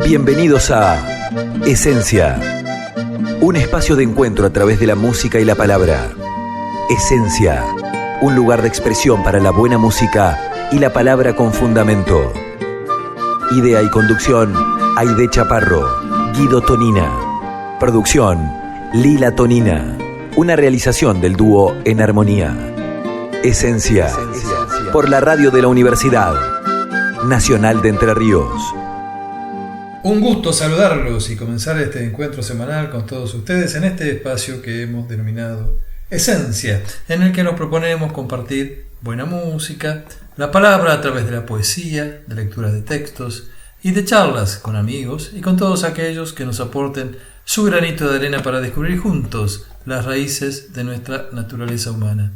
Bienvenidos a Esencia, un espacio de encuentro a través de la música y la palabra. Esencia, un lugar de expresión para la buena música y la palabra con fundamento. Idea y conducción, Aide Chaparro, Guido Tonina. Producción, Lila Tonina. Una realización del dúo En Armonía. Esencia, por la radio de la Universidad Nacional de Entre Ríos. Un gusto saludarlos y comenzar este encuentro semanal con todos ustedes en este espacio que hemos denominado Esencia, en el que nos proponemos compartir buena música, la palabra a través de la poesía, de lectura de textos y de charlas con amigos y con todos aquellos que nos aporten su granito de arena para descubrir juntos las raíces de nuestra naturaleza humana.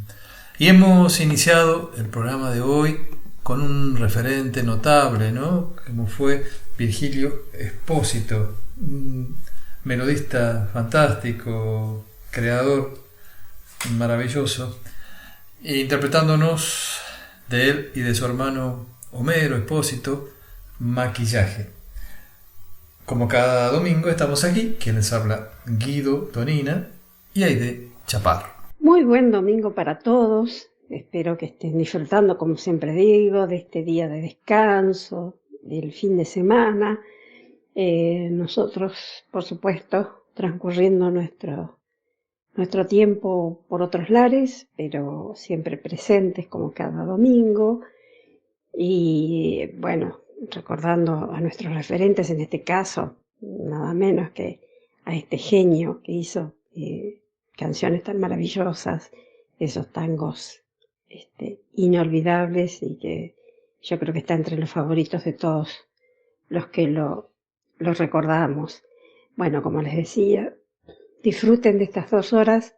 Y hemos iniciado el programa de hoy con un referente notable, ¿no? Como fue Virgilio Espósito, un melodista fantástico, creador maravilloso, interpretándonos de él y de su hermano Homero Espósito, Maquillaje. Como cada domingo estamos aquí, quien les habla, Guido Tonina y Aide Chaparro. Muy buen domingo para todos. Espero que estén disfrutando, como siempre digo, de este día de descanso, del fin de semana. Nosotros, por supuesto, transcurriendo nuestro tiempo por otros lares, pero siempre presentes como cada domingo. Y bueno, recordando a nuestros referentes, en este caso, nada menos que a este genio que hizo canciones tan maravillosas, esos tangos inolvidables, y que yo creo que está entre los favoritos de todos los que lo recordamos. Bueno, como les decía, disfruten de estas 2 horas,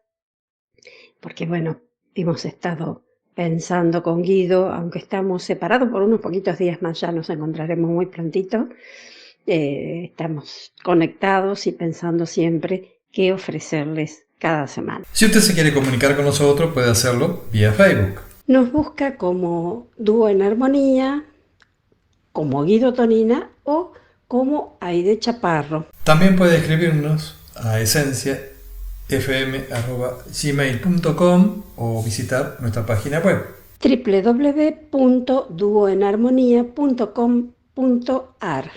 porque bueno, hemos estado pensando con Guido, aunque estamos separados por unos poquitos días más, ya nos encontraremos muy prontito, estamos conectados y pensando siempre qué ofrecerles cada semana. Si usted se quiere comunicar con nosotros, puede hacerlo vía Facebook. Nos busca como Dúo en Armonía, como Guido Tonina o como Aide Chaparro. También puede escribirnos a esenciafm@gmail.com o visitar nuestra página web www.duoenarmonía.com.ar.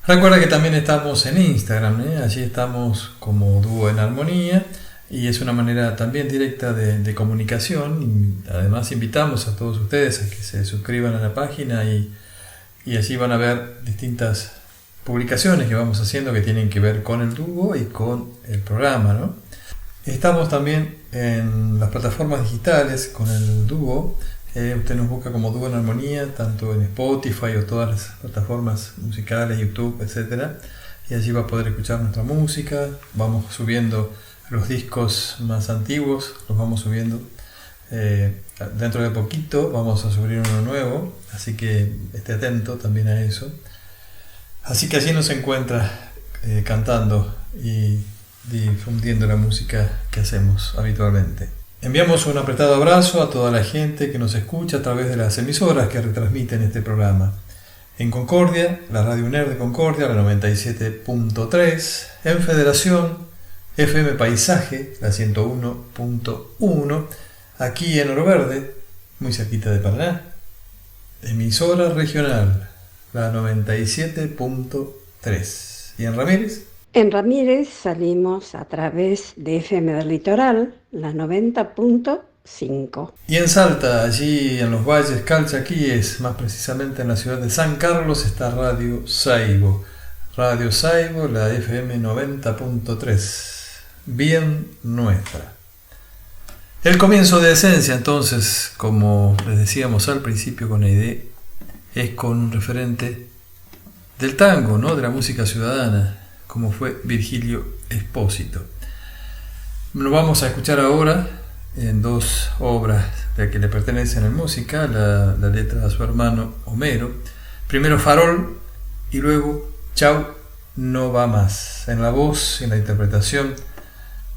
Recuerda que también estamos en Instagram, allí estamos como Dúo en Armonía, y es una manera también directa de comunicación. Y además invitamos a todos ustedes a que se suscriban a la página y allí van a ver distintas publicaciones que vamos haciendo que tienen que ver con el dúo y con el programa, ¿no? Estamos también en las plataformas digitales con el dúo. Usted nos busca como Dúo en Armonía, tanto en Spotify o todas las plataformas musicales, YouTube, etc. Y allí va a poder escuchar nuestra música. Vamos subiendo los discos más antiguos, los vamos subiendo. Dentro de poquito vamos a subir uno nuevo, así que esté atento también a eso. Así que allí nos encuentra cantando y difundiendo la música que hacemos habitualmente. Enviamos un apretado abrazo a toda la gente que nos escucha a través de las emisoras que retransmiten este programa. En Concordia, la Radio UNER de Concordia, la 97.3. En Federación, FM Paisaje, la 101.1. Aquí en Oro Verde, muy cerquita de Paraná. Emisora regional, la 97.3. ¿Y en Ramírez? En Ramírez salimos a través de FM del Litoral, la 90.5. Y en Salta, allí en los valles calchaquíes, más precisamente en la ciudad de San Carlos, está Radio Saibo. Radio Saibo, la FM 90.3. Bien nuestra. El comienzo de Esencia, entonces, como les decíamos al principio con Aide, es con un referente del tango, ¿no? De la música ciudadana, como fue Virgilio Espósito. Lo vamos a escuchar ahora en 2 obras de que le pertenecen en música, la letra a su hermano Homero. Primero Farol y luego Chau, no va más, en la voz y en la interpretación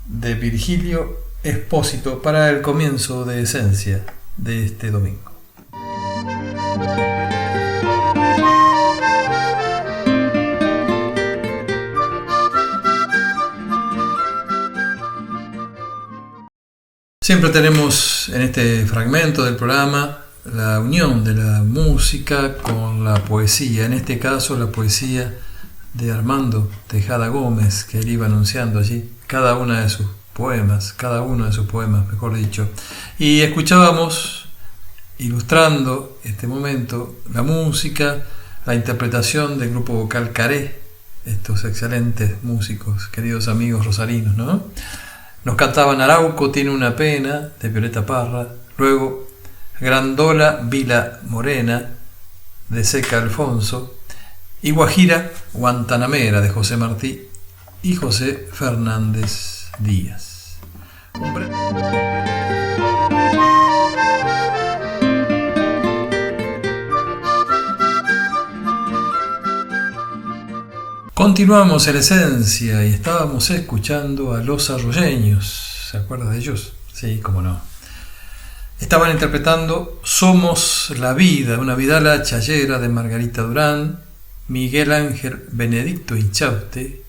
de Virgilio Espósito para el comienzo de Esencia. de este domingo. Siempre tenemos en este fragmento del programa la unión de la música con la poesía, en este caso la poesía de Armando Tejada Gómez, que él iba anunciando allí cada uno de sus poemas, mejor dicho. Y escuchábamos, ilustrando este momento, la música, la interpretación del grupo vocal Caré, estos excelentes músicos, queridos amigos rosarinos, ¿no? Nos cantaban Arauco tiene una pena, de Violeta Parra, luego Grandola Vila Morena, de Seca Alfonso, y Guajira Guantanamera, de José Martí y José Fernández Díaz. Continuamos en Esencia y estábamos escuchando a Los Arroyeños. ¿Se acuerda de ellos? Sí, cómo no. Estaban interpretando Somos la Vida, una vidala chayera de Margarita Durán, Miguel Ángel Benedicto Inchausti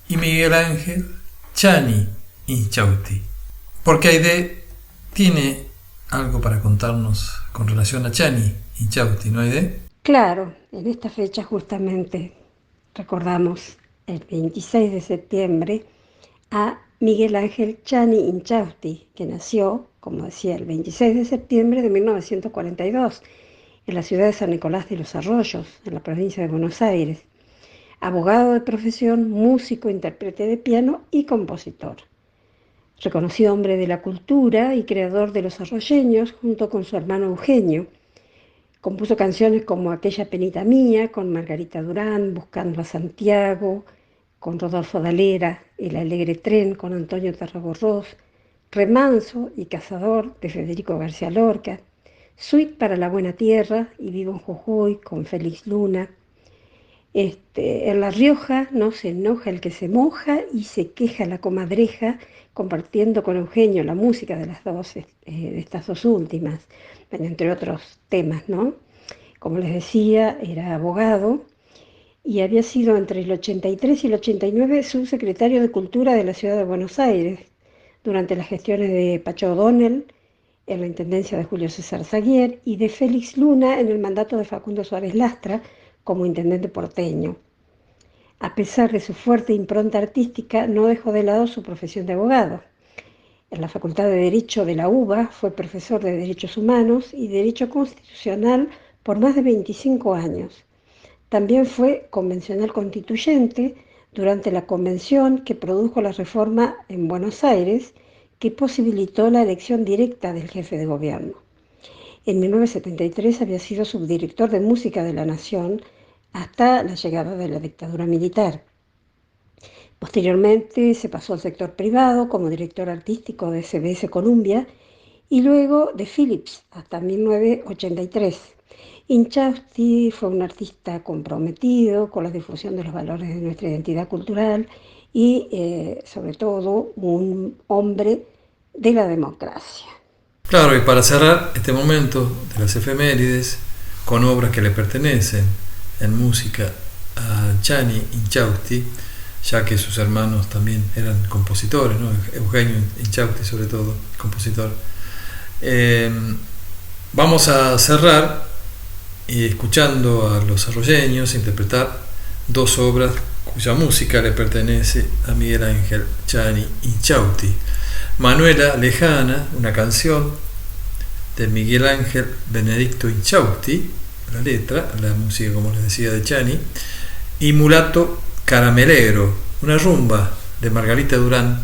y Miguel Ángel Chani Inchausti. Porque Aide tiene algo para contarnos con relación a Chani Inchausti, ¿no, Aide? Claro, en esta fecha justamente recordamos el 26 de septiembre a Miguel Ángel Chani Inchausti, que nació, como decía, el 26 de septiembre de 1942 en la ciudad de San Nicolás de los Arroyos, en la provincia de Buenos Aires. Abogado de profesión, músico, intérprete de piano y compositor. Reconocido hombre de la cultura y creador de Los Arroyeños junto con su hermano Eugenio. Compuso canciones como Aquella penita mía, con Margarita Durán, Buscando a Santiago, con Rodolfo Dalera, El alegre tren, con Antonio Tarragorros, Remanso y Cazador, de Federico García Lorca, Suite para la Buena Tierra y Vivo en Jujuy, con Félix Luna. En La Rioja no se enoja el que se moja y se queja la comadreja, compartiendo con Eugenio la música de las dos, de estas dos últimas, entre otros temas, ¿no? Como les decía, era abogado y había sido entre el 83 y el 89 subsecretario de Cultura de la Ciudad de Buenos Aires, durante las gestiones de Pacho O'Donnell, en la intendencia de Julio César Zaguier, y de Félix Luna en el mandato de Facundo Suárez Lastra como intendente porteño. A pesar de su fuerte impronta artística, no dejó de lado su profesión de abogado. En la Facultad de Derecho de la UBA fue profesor de Derechos Humanos y Derecho Constitucional por más de 25 años. También fue convencional constituyente durante la convención que produjo la reforma en Buenos Aires, que posibilitó la elección directa del jefe de gobierno. En 1973 había sido subdirector de Música de la Nación hasta la llegada de la dictadura militar. Posteriormente se pasó al sector privado como director artístico de CBS Columbia y luego de Philips hasta 1983. Inchausti fue un artista comprometido con la difusión de los valores de nuestra identidad cultural y, sobre todo, un hombre de la democracia. Claro, y para cerrar este momento de las efemérides con obras que le pertenecen en música a Chani Inchausti, ya que sus hermanos también eran compositores, ¿no? Eugenio Inchausti sobre todo, compositor. Vamos a cerrar escuchando a Los Arroyeños interpretar dos obras cuya música le pertenece a Miguel Ángel Chani Inchausti. Manuela Lejana, una canción de Miguel Ángel Benedicto Inchausti, la letra, la música, como les decía, de Chani, y Mulato Caramelero, una rumba de Margarita Durán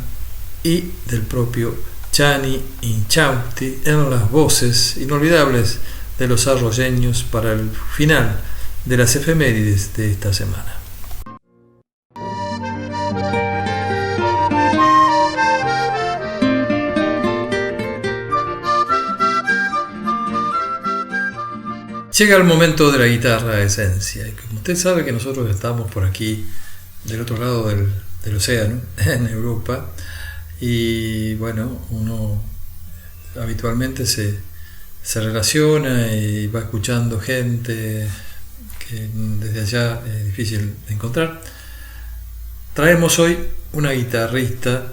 y del propio Chani Inchausti en las voces inolvidables de Los Arroyeños para el final de las efemérides de esta semana. Llega el momento de la guitarra Esencia, y como usted sabe que nosotros estamos por aquí del otro lado del océano, en Europa, y bueno, uno habitualmente se se relaciona y va escuchando gente que desde allá es difícil de encontrar. Traemos hoy una guitarrista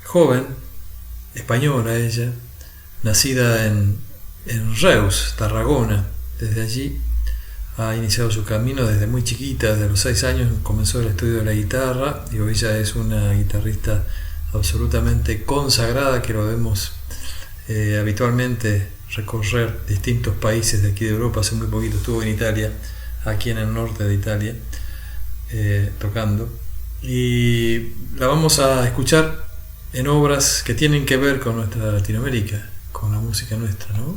joven, española ella, nacida en Reus, Tarragona. Desde allí ha iniciado su camino desde muy chiquita, desde los 6 años comenzó el estudio de la guitarra y hoy ya es una guitarrista absolutamente consagrada que lo vemos habitualmente recorrer distintos países de aquí de Europa. Hace muy poquito estuvo en Italia, aquí en el norte de Italia, tocando, y la vamos a escuchar en obras que tienen que ver con nuestra Latinoamérica, con la música nuestra, ¿no?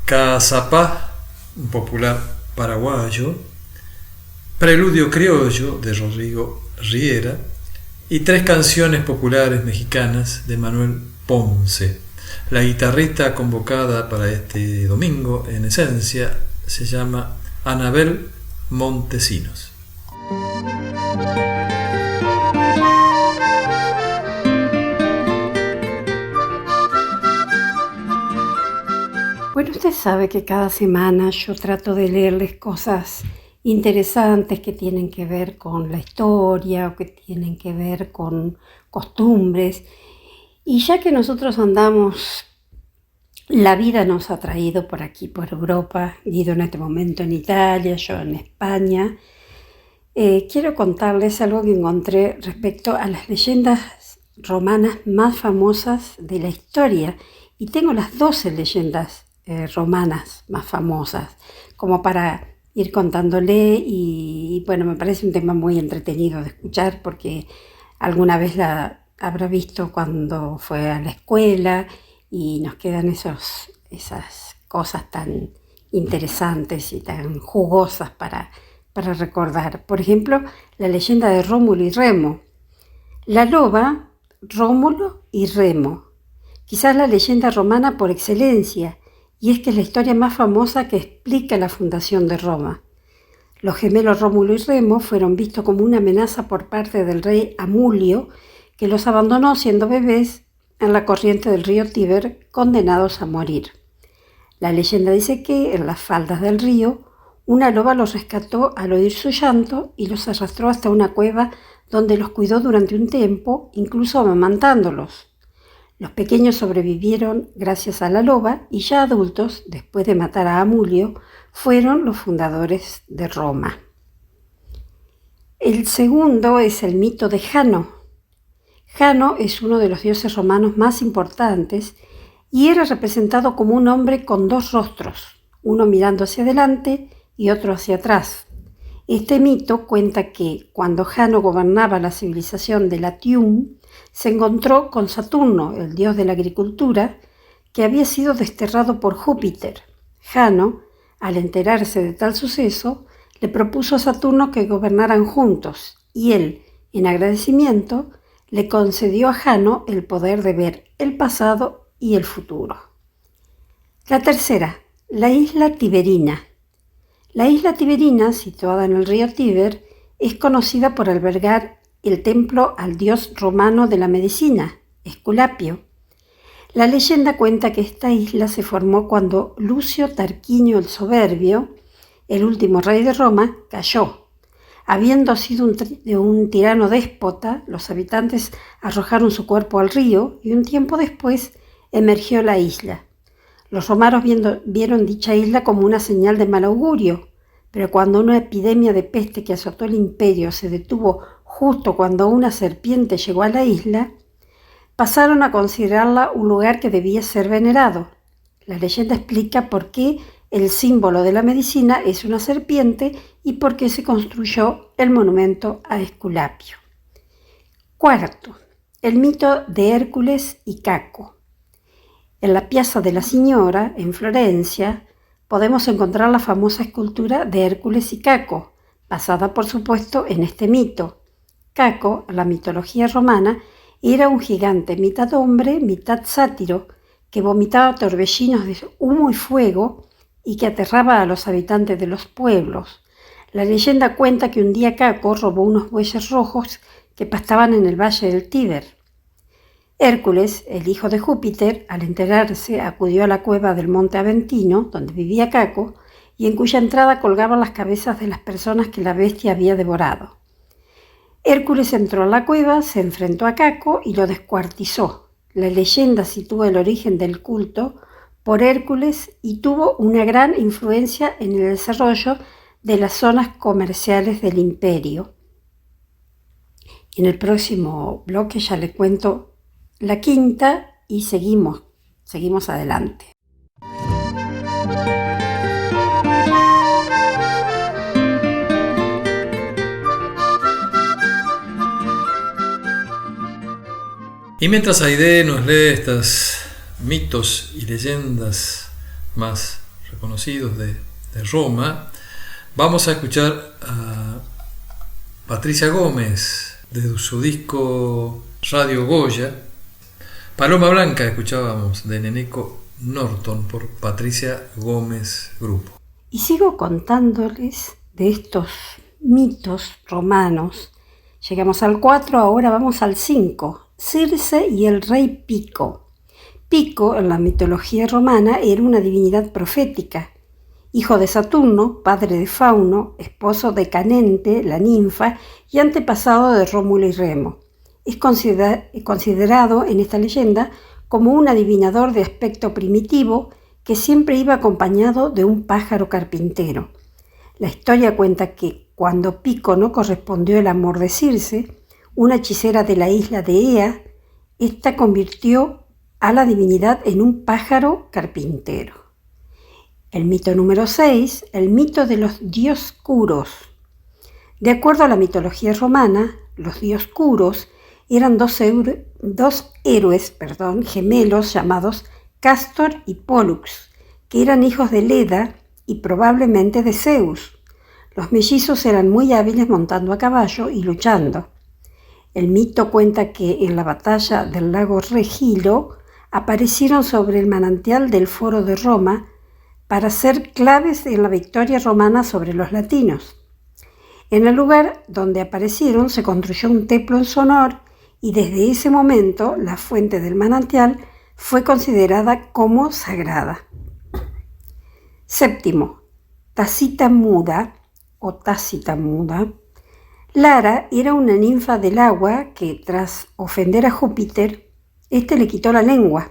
Cazapá, un popular paraguayo, Preludio criollo de Rodrigo Riera y 3 canciones populares mexicanas de Manuel Ponce. La guitarrista convocada para este domingo, en esencia, se llama Anabel Montesinos. Bueno, usted sabe que cada semana yo trato de leerles cosas interesantes que tienen que ver con la historia o que tienen que ver con costumbres. Y ya que nosotros andamos, la vida nos ha traído por aquí, por Europa, Guido en este momento en Italia, yo en España, quiero contarles algo que encontré respecto a las leyendas romanas más famosas de la historia. Y tengo las 12 leyendas romanas más famosas, como para ir contándole y bueno, me parece un tema muy entretenido de escuchar porque alguna vez la habrá visto cuando fue a la escuela y nos quedan esas cosas tan interesantes y tan jugosas para recordar. Por ejemplo, la leyenda de Rómulo y Remo. La loba, Rómulo y Remo. Quizás la leyenda romana por excelencia, y es que es la historia más famosa que explica la fundación de Roma. Los gemelos Rómulo y Remo fueron vistos como una amenaza por parte del rey Amulio, que los abandonó siendo bebés en la corriente del río Tíber, condenados a morir. La leyenda dice que, en las faldas del río, una loba los rescató al oír su llanto y los arrastró hasta una cueva donde los cuidó durante un tiempo, incluso amamantándolos. Los pequeños sobrevivieron gracias a la loba y ya adultos, después de matar a Amulio, fueron los fundadores de Roma. El segundo es el mito de Jano. Jano es uno de los dioses romanos más importantes y era representado como un hombre con 2 rostros, uno mirando hacia adelante y otro hacia atrás. Este mito cuenta que cuando Jano gobernaba la civilización de Latium, se encontró con Saturno, el dios de la agricultura, que había sido desterrado por Júpiter. Jano, al enterarse de tal suceso, le propuso a Saturno que gobernaran juntos y él, en agradecimiento, le concedió a Jano el poder de ver el pasado y el futuro. La tercera, la isla Tiberina. La isla Tiberina, situada en el río Tíber, es conocida por albergar el templo al dios romano de la medicina, Esculapio. La leyenda cuenta que esta isla se formó cuando Lucio Tarquinio el Soberbio, el último rey de Roma, cayó. Habiendo sido un tirano déspota, los habitantes arrojaron su cuerpo al río y un tiempo después emergió la isla. Los romanos vieron dicha isla como una señal de mal augurio, pero cuando una epidemia de peste que azotó el imperio se detuvo justo cuando una serpiente llegó a la isla, pasaron a considerarla un lugar que debía ser venerado. La leyenda explica por qué el símbolo de la medicina es una serpiente y por qué se construyó el monumento a Esculapio. Cuarto, el mito de Hércules y Caco. En la Piazza della Signora, en Florencia, podemos encontrar la famosa escultura de Hércules y Caco, basada por supuesto en este mito. Caco, en la mitología romana, era un gigante mitad hombre, mitad sátiro, que vomitaba torbellinos de humo y fuego y que aterraba a los habitantes de los pueblos. La leyenda cuenta que un día Caco robó unos bueyes rojos que pastaban en el valle del Tíber. Hércules, el hijo de Júpiter, al enterarse, acudió a la cueva del monte Aventino, donde vivía Caco, y en cuya entrada colgaban las cabezas de las personas que la bestia había devorado. Hércules entró a la cueva, se enfrentó a Caco y lo descuartizó. La leyenda sitúa el origen del culto por Hércules y tuvo una gran influencia en el desarrollo de las zonas comerciales del imperio. En el próximo bloque ya le cuento la quinta y seguimos adelante. Y mientras Aide nos lee estos mitos y leyendas más reconocidos de Roma, vamos a escuchar a Patricia Gómez de su disco Radio Goya. Paloma Blanca escuchábamos de Neneco Norton por Patricia Gómez Grupo. Y sigo contándoles de estos mitos romanos. Llegamos al 4, ahora vamos al 5. Circe y el rey Pico. Pico, en la mitología romana, era una divinidad profética, hijo de Saturno, padre de Fauno, esposo de Canente, la ninfa, y antepasado de Rómulo y Remo. Es considerado en esta leyenda como un adivinador de aspecto primitivo que siempre iba acompañado de un pájaro carpintero. La historia cuenta que cuando Pico no correspondió el amor de Circe, una hechicera de la isla de Ea, ésta convirtió a la divinidad en un pájaro carpintero. El mito número 6, el mito de los dioscuros. De acuerdo a la mitología romana, los dioscuros eran dos héroes gemelos llamados Castor y Pólux, que eran hijos de Leda y probablemente de Zeus. Los mellizos eran muy hábiles montando a caballo y luchando. El mito cuenta que en la batalla del lago Regilo aparecieron sobre el manantial del Foro de Roma para ser claves en la victoria romana sobre los latinos. En el lugar donde aparecieron se construyó un templo en su honor y desde ese momento la fuente del manantial fue considerada como sagrada. Séptimo, Tácita Muda o Tácita Muda. Lara era una ninfa del agua que, tras ofender a Júpiter, éste le quitó la lengua.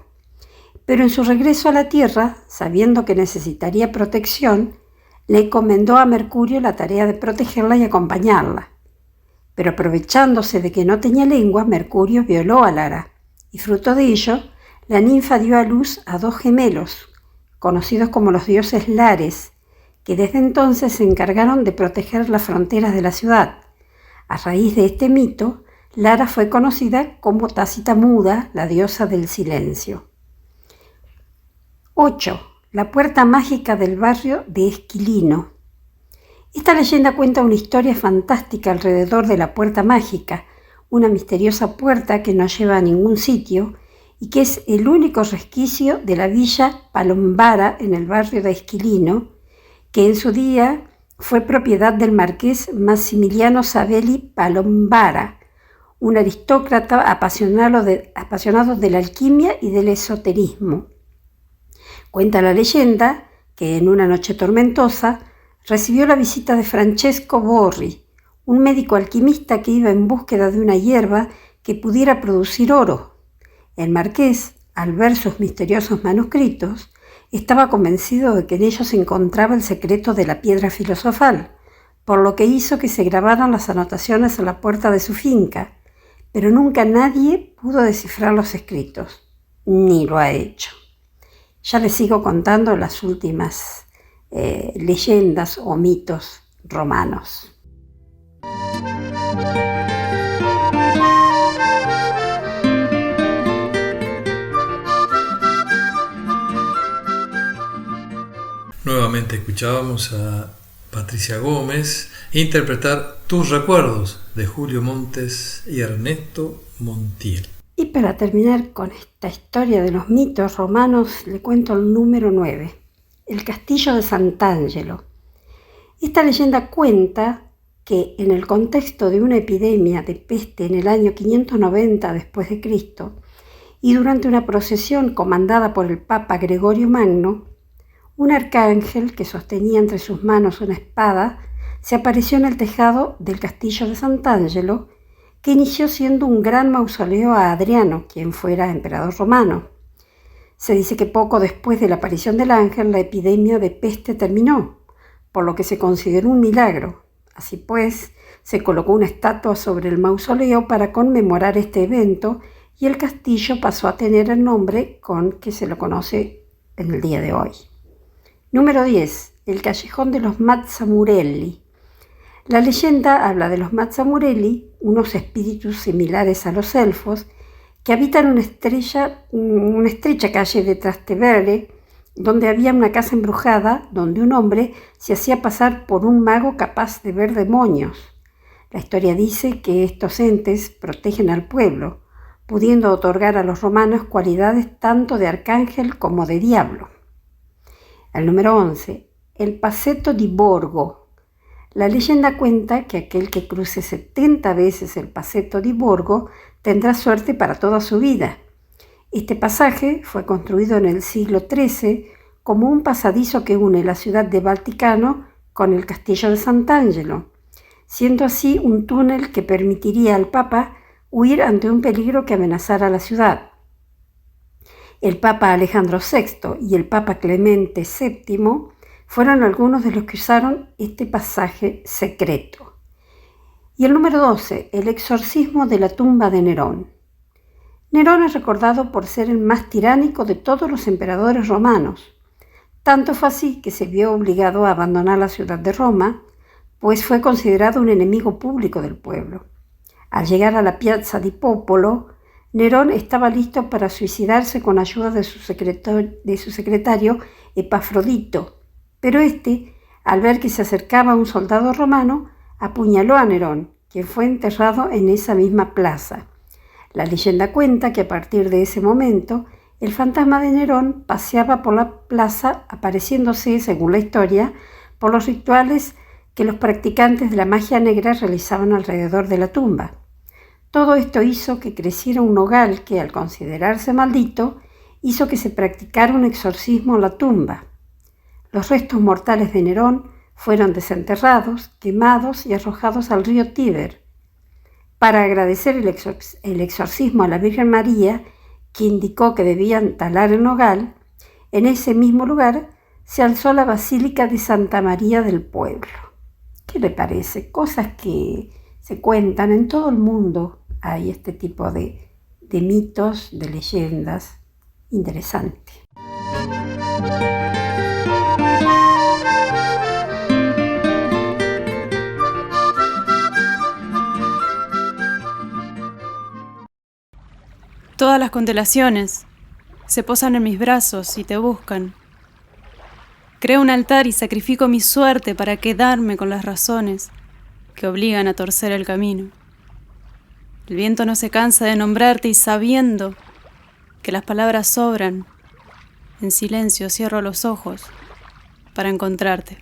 Pero en su regreso a la tierra, sabiendo que necesitaría protección, le encomendó a Mercurio la tarea de protegerla y acompañarla. Pero aprovechándose de que no tenía lengua, Mercurio violó a Lara, y fruto de ello, la ninfa dio a luz a 2 gemelos, conocidos como los dioses Lares, que desde entonces se encargaron de proteger las fronteras de la ciudad. A raíz de este mito, Lara fue conocida como Tácita Muda, la diosa del silencio. 8. La puerta mágica del barrio de Esquilino. Esta leyenda cuenta una historia fantástica alrededor de la puerta mágica, una misteriosa puerta que no lleva a ningún sitio y que es el único resquicio de la villa Palombara en el barrio de Esquilino, que en su día fue propiedad del marqués Massimiliano Savelli Palombara, un aristócrata apasionado de la alquimia y del esoterismo. Cuenta la leyenda que en una noche tormentosa recibió la visita de Francesco Borri, un médico alquimista que iba en búsqueda de una hierba que pudiera producir oro. El marqués, al ver sus misteriosos manuscritos, estaba convencido de que en ellos se encontraba el secreto de la piedra filosofal, por lo que hizo que se grabaran las anotaciones en la puerta de su finca, pero nunca nadie pudo descifrar los escritos, ni lo ha hecho. Ya les sigo contando las últimas leyendas o mitos romanos. Nuevamente escuchábamos a Patricia Gómez interpretar Tus recuerdos de Julio Montes y Ernesto Montiel. Y para terminar con esta historia de los mitos romanos, le cuento el número 9, el castillo de Sant'Angelo. Esta leyenda cuenta que en el contexto de una epidemia de peste en el año 590 después de Cristo, y durante una procesión comandada por el Papa Gregorio Magno, un arcángel que sostenía entre sus manos una espada se apareció en el tejado del castillo de Sant'Angelo, que inició siendo un gran mausoleo a Adriano, quien fuera emperador romano. Se dice que poco después de la aparición del ángel, la epidemia de peste terminó, por lo que se consideró un milagro. Así pues, se colocó una estatua sobre el mausoleo para conmemorar este evento y el castillo pasó a tener el nombre con que se lo conoce en el día de hoy. Número 10. El callejón de los Mazzamurelli. La leyenda habla de los Mazzamurelli, unos espíritus similares a los elfos, que habitan una estrecha calle de Trastevere, donde había una casa embrujada donde un hombre se hacía pasar por un mago capaz de ver demonios. La historia dice que estos entes protegen al pueblo, pudiendo otorgar a los romanos cualidades tanto de arcángel como de diablo. El número 11. El Passetto di Borgo. La leyenda cuenta que aquel que cruce 70 veces el Passetto di Borgo tendrá suerte para toda su vida. Este pasaje fue construido en el siglo XIII como un pasadizo que une la ciudad de Valticano con el castillo de Sant'Angelo, siendo así un túnel que permitiría al Papa huir ante un peligro que amenazara la ciudad. El Papa Alejandro VI y el Papa Clemente VII fueron algunos de los que usaron este pasaje secreto. Y el número 12, el exorcismo de la tumba de Nerón. Nerón es recordado por ser el más tiránico de todos los emperadores romanos. Tanto fue así que se vio obligado a abandonar la ciudad de Roma, pues fue considerado un enemigo público del pueblo. Al llegar a la Piazza di Popolo, Nerón estaba listo para suicidarse con ayuda de su secretario Epafrodito, pero este, al ver que se acercaba un soldado romano, apuñaló a Nerón, quien fue enterrado en esa misma plaza. La leyenda cuenta que a partir de ese momento, el fantasma de Nerón paseaba por la plaza, apareciéndose, según la historia, por los rituales que los practicantes de la magia negra realizaban alrededor de la tumba. Todo esto hizo que creciera un nogal que, al considerarse maldito, hizo que se practicara un exorcismo en la tumba. Los restos mortales de Nerón fueron desenterrados, quemados y arrojados al río Tíber. Para agradecer el exorcismo a la Virgen María, que indicó que debían talar el nogal, en ese mismo lugar se alzó la Basílica de Santa María del Pueblo. ¿Qué le parece? Cosas que se cuentan en todo el mundo. Hay este tipo de mitos, de leyendas. Interesante. Todas las constelaciones se posan en mis brazos y te buscan. Creo un altar y sacrifico mi suerte para quedarme con las razones que obligan a torcer el camino. El viento no se cansa de nombrarte y sabiendo que las palabras sobran, en silencio cierro los ojos para encontrarte.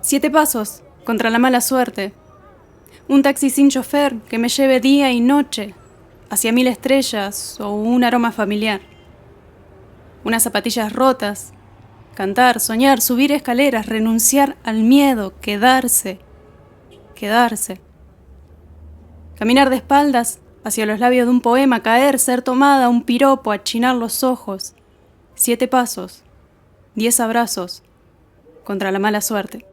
7 pasos contra la mala suerte. Un taxi sin chofer que me lleve día y noche hacia 1000 estrellas o un aroma familiar. Unas zapatillas rotas. Cantar, soñar, subir escaleras, renunciar al miedo, quedarse. Caminar de espaldas hacia los labios de un poema, caer, ser tomada, un piropo, achinar los ojos. 7 pasos, 10 abrazos contra la mala suerte.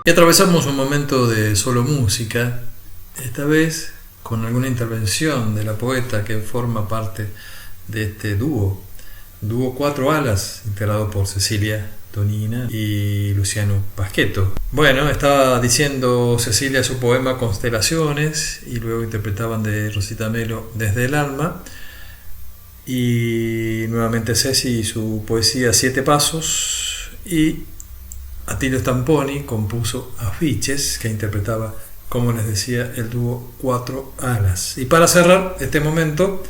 Y atravesamos un momento de solo música, esta vez con alguna intervención de la poeta que forma parte de este dúo 4 alas, integrado por Cecilia Tonina y Luciano Pasquetto. Bueno, estaba diciendo Cecilia su poema Constelaciones y luego interpretaban de Rosita Melo Desde el alma, y nuevamente Ceci su poesía Siete pasos, y Atilio Stamponi compuso Afiches, que interpretaba, como les decía, el dúo Cuatro alas. Y para cerrar este momento,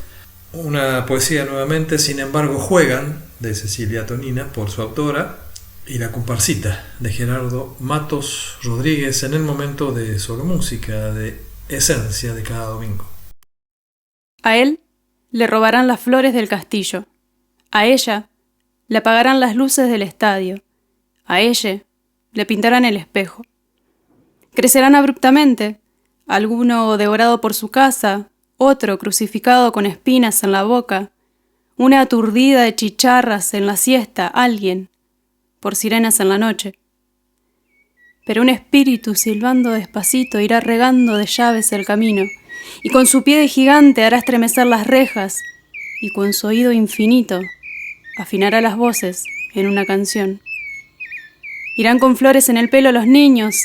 una poesía nuevamente, Sin embargo juegan, de Cecilia Tonina, por su autora, y La comparsita, de Gerardo Matos Rodríguez, en el momento de Solo Música, de Esencia de cada domingo. A él le robarán las flores del castillo, a ella le apagarán las luces del estadio, a ella le pintarán el espejo. Crecerán abruptamente, alguno devorado por su casa, otro crucificado con espinas en la boca, una aturdida de chicharras en la siesta, alguien, por sirenas en la noche. Pero un espíritu silbando despacito irá regando de llaves el camino, y con su pie de gigante hará estremecer las rejas, y con su oído infinito afinará las voces en una canción. Irán con flores en el pelo los niños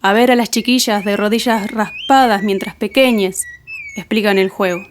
a ver a las chiquillas de rodillas raspadas mientras pequeñas explican el juego.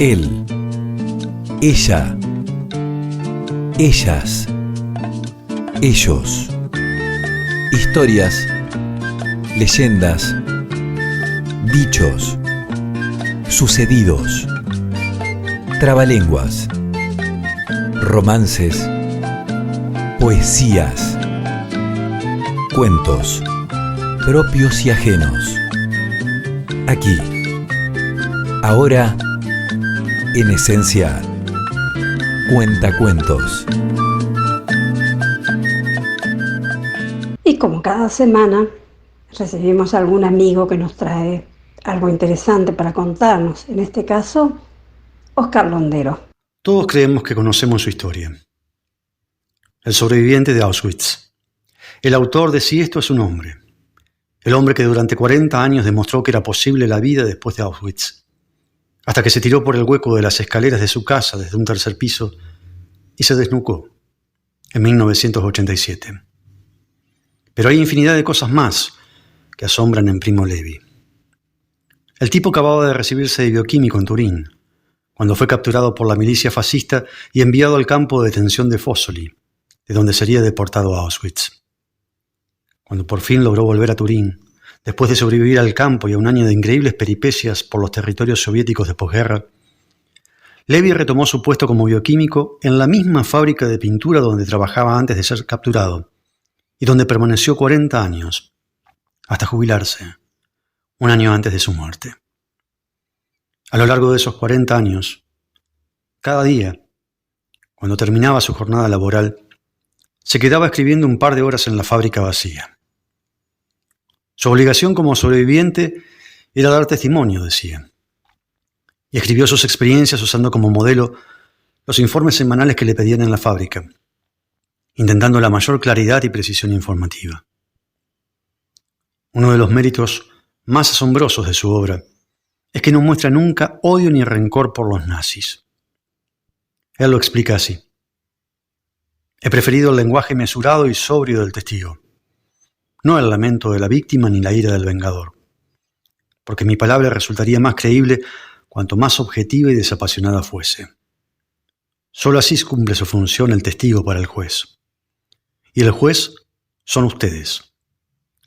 Él, ella, ellas, ellos. Historias, leyendas, dichos, sucedidos, trabalenguas, romances, poesías, cuentos, propios y ajenos. Aquí, ahora, en Esencia, Cuentacuentos. Y como cada semana recibimos a algún amigo que nos trae algo interesante para contarnos. En este caso, Oscar Londero. Todos creemos que conocemos su historia. El sobreviviente de Auschwitz. El autor de Si esto es un hombre. El hombre que durante 40 años demostró que era posible la vida después de Auschwitz. Hasta que se tiró por el hueco de las escaleras de su casa desde un tercer piso y se desnucó en 1987. Pero hay infinidad de cosas más que asombran en Primo Levi. El tipo acababa de recibirse de bioquímico en Turín, cuando fue capturado por la milicia fascista y enviado al campo de detención de Fossoli, de donde sería deportado a Auschwitz. Cuando por fin logró volver a Turín, después de sobrevivir al campo y a un año de increíbles peripecias por los territorios soviéticos de posguerra, Levi retomó su puesto como bioquímico en la misma fábrica de pintura donde trabajaba antes de ser capturado y donde permaneció 40 años, hasta jubilarse, un año antes de su muerte. A lo largo de esos 40 años, cada día, cuando terminaba su jornada laboral, se quedaba escribiendo un par de horas en la fábrica vacía. Su obligación como sobreviviente era dar testimonio, decía, y escribió sus experiencias usando como modelo los informes semanales que le pedían en la fábrica, intentando la mayor claridad y precisión informativa. Uno de los méritos más asombrosos de su obra es que no muestra nunca odio ni rencor por los nazis. Él lo explica así. He preferido el lenguaje mesurado y sobrio del testigo, no el lamento de la víctima ni la ira del vengador, porque mi palabra resultaría más creíble cuanto más objetiva y desapasionada fuese. Solo así cumple su función el testigo para el juez. Y el juez son ustedes,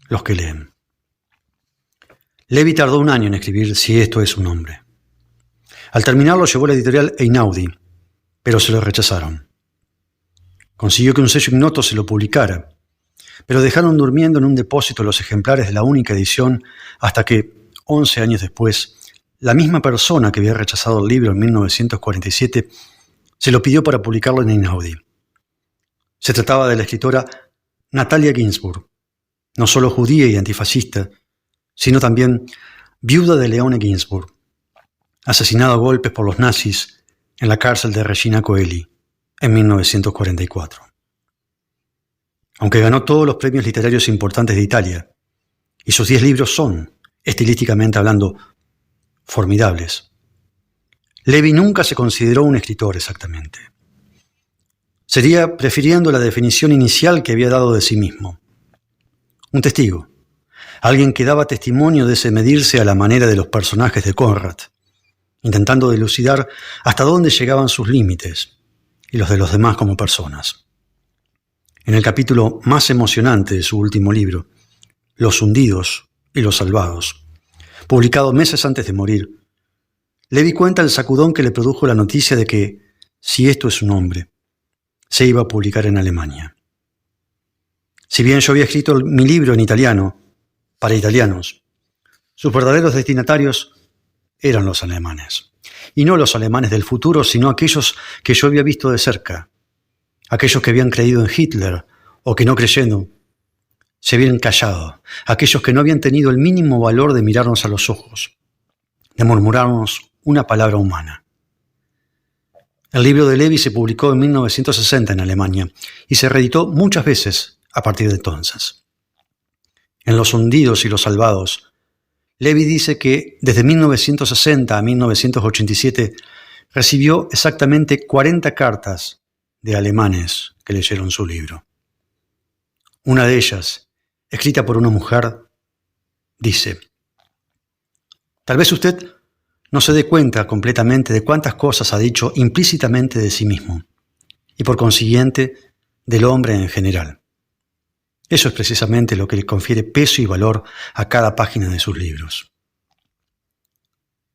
los que leen. Levi tardó un año en escribir Si esto es un hombre. Al terminarlo llevó a la editorial Einaudi, pero se lo rechazaron. Consiguió que un sello ignoto se lo publicara, pero dejaron durmiendo en un depósito los ejemplares de la única edición hasta que, 11 años después, la misma persona que había rechazado el libro en 1947 se lo pidió para publicarlo en Einaudi. Se trataba de la escritora Natalia Ginzburg, no solo judía y antifascista, sino también viuda de Leone Ginzburg, asesinado a golpes por los nazis en la cárcel de Regina Coeli en 1944. Aunque ganó todos los premios literarios importantes de Italia, y sus 10 libros son, estilísticamente hablando, formidables, Levi nunca se consideró un escritor exactamente. Sería prefiriendo la definición inicial que había dado de sí mismo. Un testigo. Alguien que daba testimonio de ese medirse a la manera de los personajes de Conrad, intentando dilucidar hasta dónde llegaban sus límites y los de los demás como personas. En el capítulo más emocionante de su último libro, Los hundidos y los salvados, publicado meses antes de morir, Levi cuenta el sacudón que le produjo la noticia de que Si esto es un hombre, se iba a publicar en Alemania. Si bien yo había escrito mi libro en italiano, para italianos, sus verdaderos destinatarios eran los alemanes. Y no los alemanes del futuro, sino aquellos que yo había visto de cerca, aquellos que habían creído en Hitler o que no creyendo, se habían callado, aquellos que no habían tenido el mínimo valor de mirarnos a los ojos, de murmurarnos una palabra humana. El libro de Levi se publicó en 1960 en Alemania y se reeditó muchas veces a partir de entonces. En Los hundidos y los salvados, Levi dice que desde 1960 a 1987 recibió exactamente 40 cartas de alemanes que leyeron su libro. Una de ellas, escrita por una mujer, dice: tal vez usted no se dé cuenta completamente de cuántas cosas ha dicho implícitamente de sí mismo, y por consiguiente del hombre en general. Eso es precisamente lo que le confiere peso y valor a cada página de sus libros.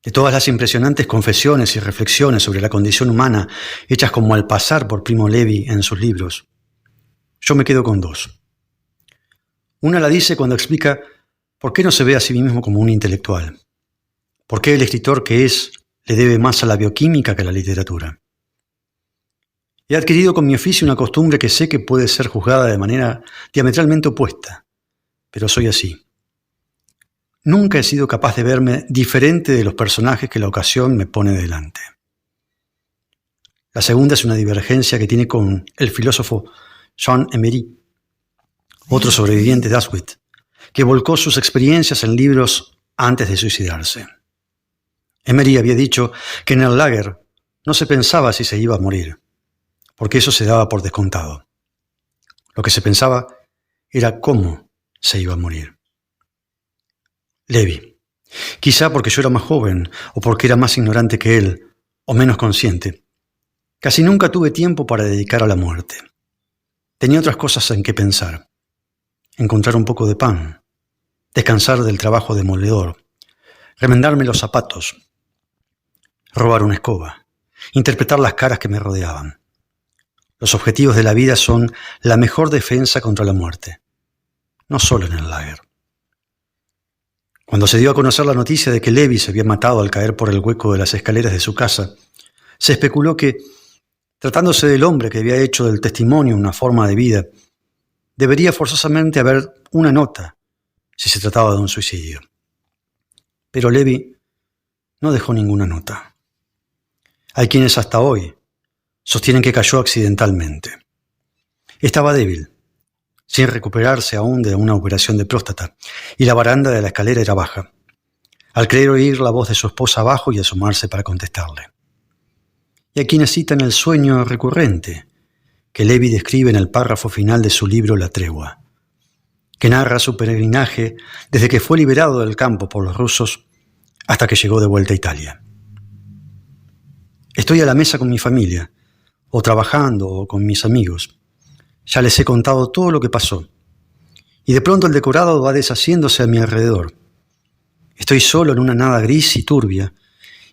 De todas las impresionantes confesiones y reflexiones sobre la condición humana hechas como al pasar por Primo Levi en sus libros, yo me quedo con 2. Una la dice cuando explica por qué no se ve a sí mismo como un intelectual, por qué el escritor que es le debe más a la bioquímica que a la literatura. He adquirido con mi oficio una costumbre que sé que puede ser juzgada de manera diametralmente opuesta, pero soy así. nunca he sido capaz de verme diferente de los personajes que la ocasión me pone delante. La segunda es una divergencia que tiene con el filósofo Jean Emery, otro sobreviviente de Auschwitz, que volcó sus experiencias en libros antes de suicidarse. Emery había dicho que en el lager no se pensaba si se iba a morir, porque eso se daba por descontado. Lo que se pensaba era cómo se iba a morir. Levi, quizá porque yo era más joven o porque era más ignorante que él, o menos consciente, casi nunca tuve tiempo para dedicar a la muerte. Tenía otras cosas en que pensar. Encontrar un poco de pan, descansar del trabajo demoledor, remendarme los zapatos, robar una escoba, interpretar las caras que me rodeaban. Los objetivos de la vida son la mejor defensa contra la muerte, no solo en el lager. Cuando se dio a conocer la noticia de que Levi se había matado al caer por el hueco de las escaleras de su casa, se especuló que, tratándose del hombre que había hecho del testimonio una forma de vida, debería forzosamente haber una nota si se trataba de un suicidio. Pero Levi no dejó ninguna nota. Hay quienes hasta hoy sostienen que cayó accidentalmente. Estaba débil, sin recuperarse aún de una operación de próstata, y la baranda de la escalera era baja. Al creer oír la voz de su esposa abajo y asomarse para contestarle. Y hay quienes citan el sueño recurrente que Levi describe en el párrafo final de su libro La Tregua, que narra su peregrinaje desde que fue liberado del campo por los rusos hasta que llegó de vuelta a Italia. Estoy a la mesa con mi familia, o trabajando, o con mis amigos. Ya les he contado todo lo que pasó, y de pronto el decorado va deshaciéndose a mi alrededor. Estoy solo en una nada gris y turbia,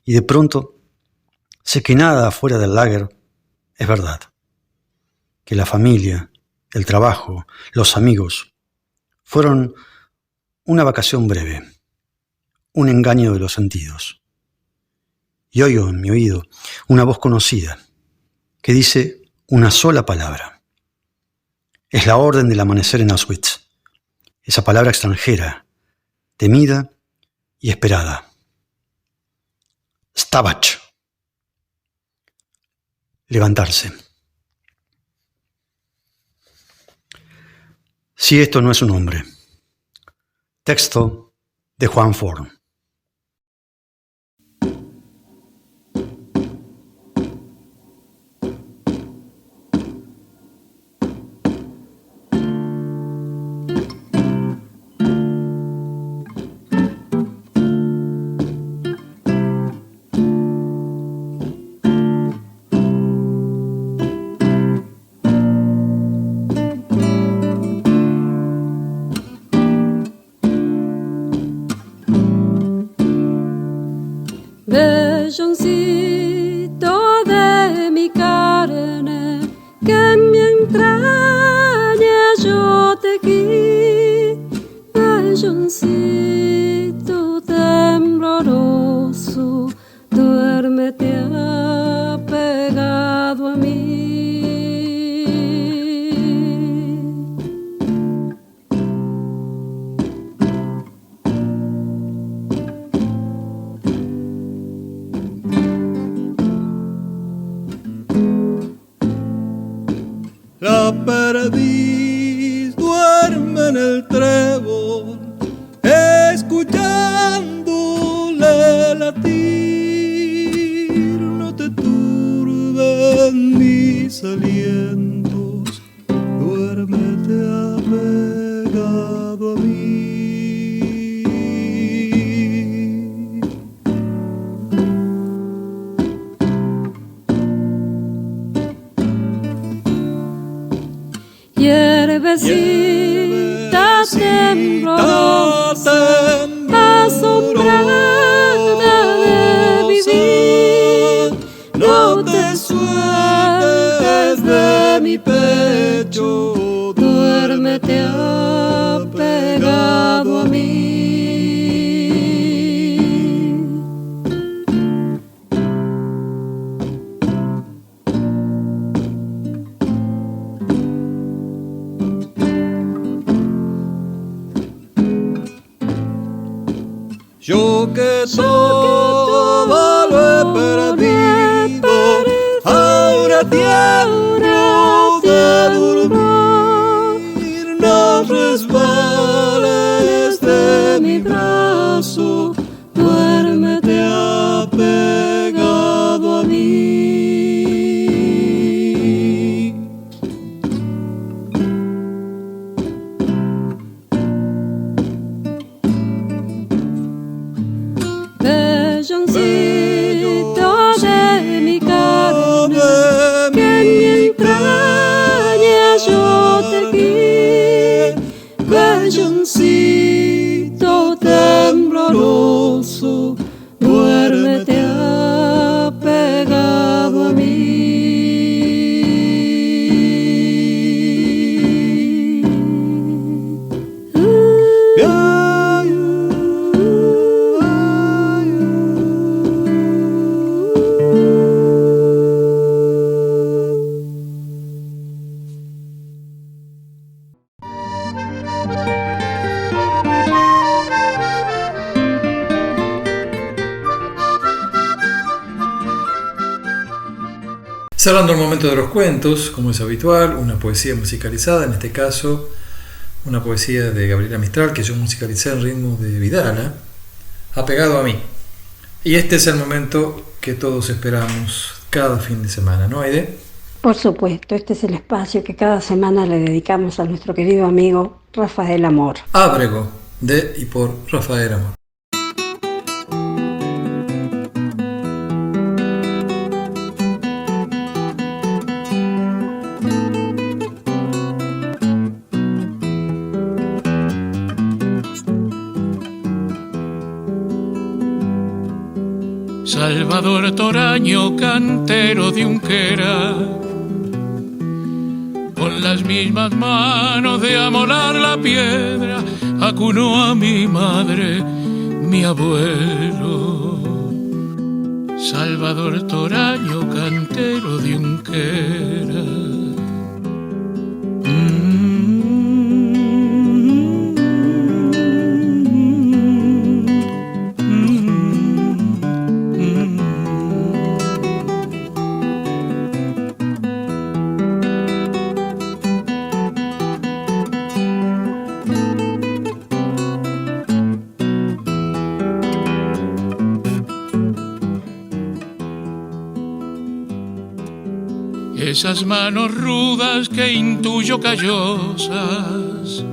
y de pronto sé que nada afuera del lager es verdad. Que la familia, el trabajo, los amigos fueron una vacación breve, un engaño de los sentidos. Y oigo en mi oído una voz conocida que dice una sola palabra. Es la orden del amanecer en Auschwitz, esa palabra extranjera, temida y esperada. Stawać. Levantarse. Si esto no es un hombre. Texto de Juan Forn. Velloncito de mi carne, que en mi entraña yo te quise, velloncito tembloroso, duérmete apegado a mí. La perdiz duerme en el trébol, escuchándole latir. No te turben mis alientos, duérmete apegado a mí. Hierbecita temblorosa, asombrada de vivir, no te sueltes de mi pecho, duérmete apegado a mí. Yo que todo lo he perdido, ahora tiempo de dormir, no resbales de mi brazo, duérmete apegado a mí. Belloncito de mi carne, que en mi entraña yo tejí. Belloncito tembloroso, duérmete apegado a mí. Cerrando el momento de los cuentos, como es habitual, una poesía musicalizada, en este caso una poesía de Gabriela Mistral que yo musicalicé en ritmo de Vidala, apegado a mí. Y este es el momento que todos esperamos cada fin de semana, ¿no, Aide? Por supuesto, este es el espacio que cada semana le dedicamos a nuestro querido amigo Rafael Amor. Ábrego, de y por Rafael Amor. Salvador Toraño, cantero de Unquera, con las mismas manos de amolar la piedra, acunó a mi madre, mi abuelo. Salvador Toraño, cantero de Unquera. Esas manos rudas que intuyo callosas,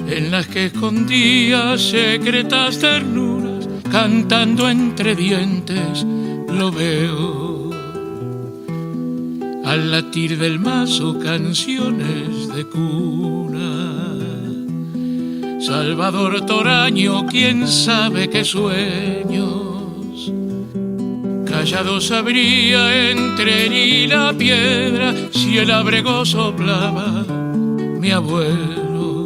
en las que escondía secretas ternuras, cantando entre dientes lo veo. Al latir del mazo canciones de cuna. Salvador Toraño, quién sabe qué sueños callados abría entre él y la piedra, si el abrego soplaba, mi abuelo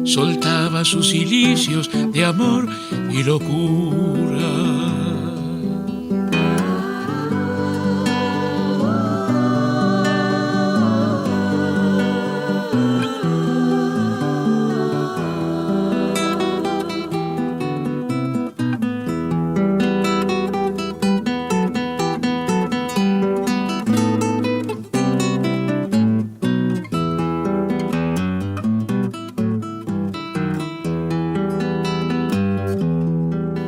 soltaba sus cilicios de amor y locura.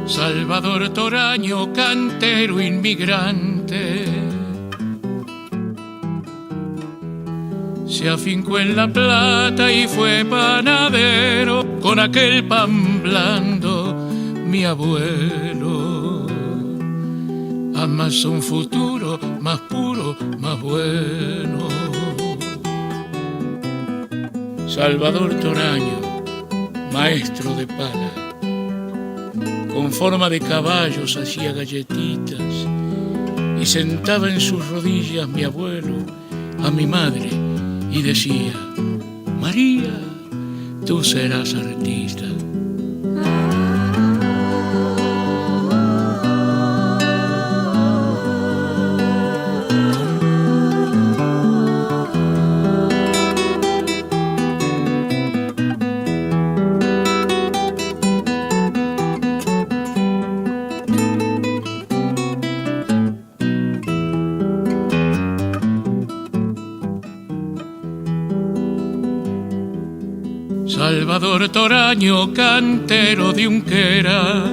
Salvador Toraño, cantero inmigrante, se afincó en La Plata y fue panadero, con aquel pan blando, mi abuelo. Amasó un futuro más puro, más bueno. Salvador Toraño, maestro de pala, con forma de caballos hacía galletitas y sentaba en sus rodillas mi abuelo a mi madre y decía: María, tú serás artista. Salvador Toraño, cantero de Unquera.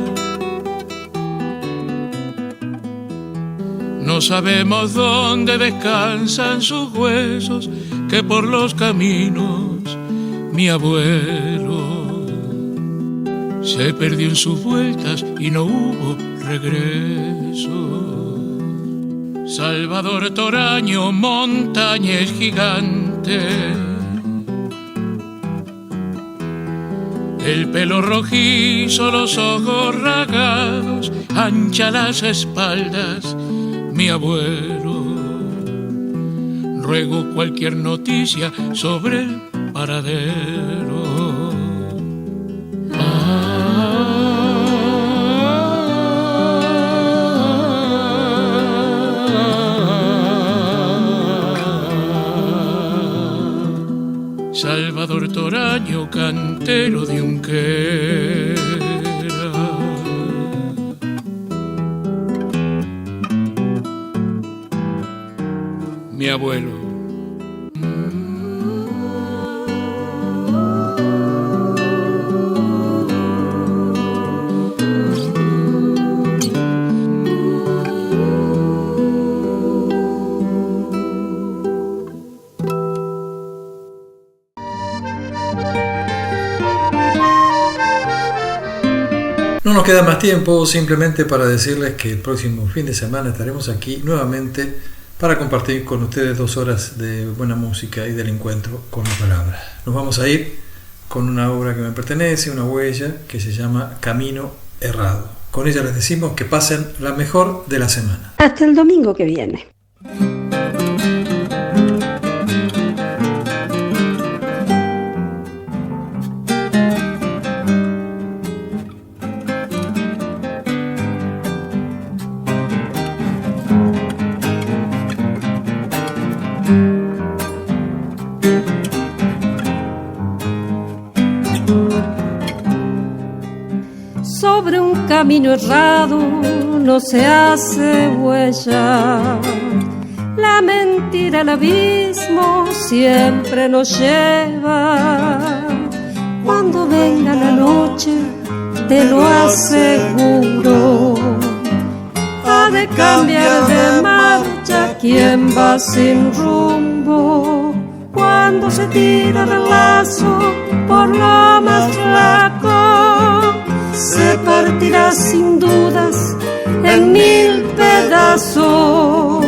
No sabemos dónde descansan sus huesos, que por los caminos mi abuelo se perdió en sus vueltas y no hubo regreso. Salvador Toraño, montañés gigante, el pelo rojizo, los ojos rasgados, ancha las espaldas, mi abuelo. Ruego cualquier noticia sobre el paradero. Salvador Toraño, cantero de Unquera. Mi abuelo. No nos queda más tiempo, simplemente para decirles que el próximo fin de semana estaremos aquí nuevamente para compartir con ustedes 2 horas de buena música y del encuentro con la palabra. Nos vamos a ir con una obra que me pertenece, una huella que se llama Camino Errado. Con ella les decimos que pasen la mejor de la semana. Hasta el domingo que viene. Sobre un camino errado no se hace huella. La mentira al abismo siempre nos lleva. Cuando venga la noche, te lo aseguro, ha de cambiar de marcha quien va sin rumbo. Cuando se tira del lazo por lo más flaco, se partirá sin dudas en 1000 pedazos.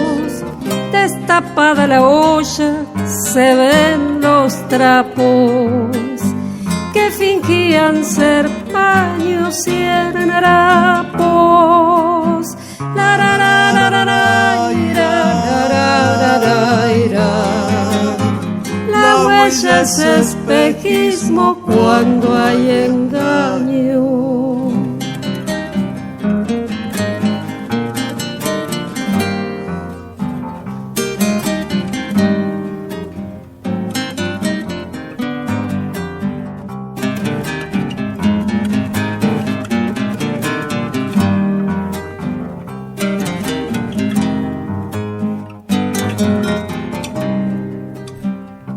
Destapada la olla, se ven los trapos que fingían ser paños y eran harapos. La la la la la la, ira, la la la ira. La huella es espejismo cuando hay engaño.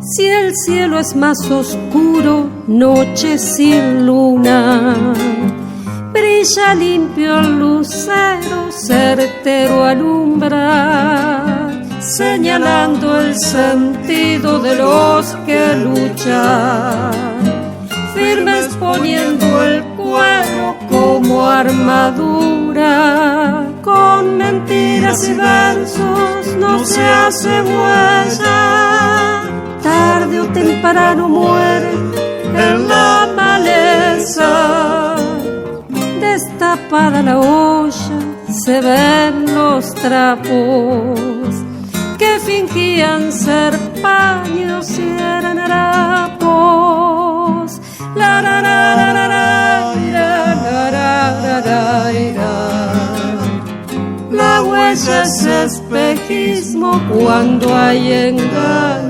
Si el cielo es más oscuro, noche sin luna, brilla limpio el lucero, certero alumbra, señalando el sentido de los que luchan, firmes poniendo el cuero como armadura. Con mentiras y versos no se hace huella, tarde o temprano muere en la maleza. Destapada la olla, se ven los trapos que fingían ser paños y eran harapos. La la la la la la, la la la la la. La huella es espejismo cuando hay engaño.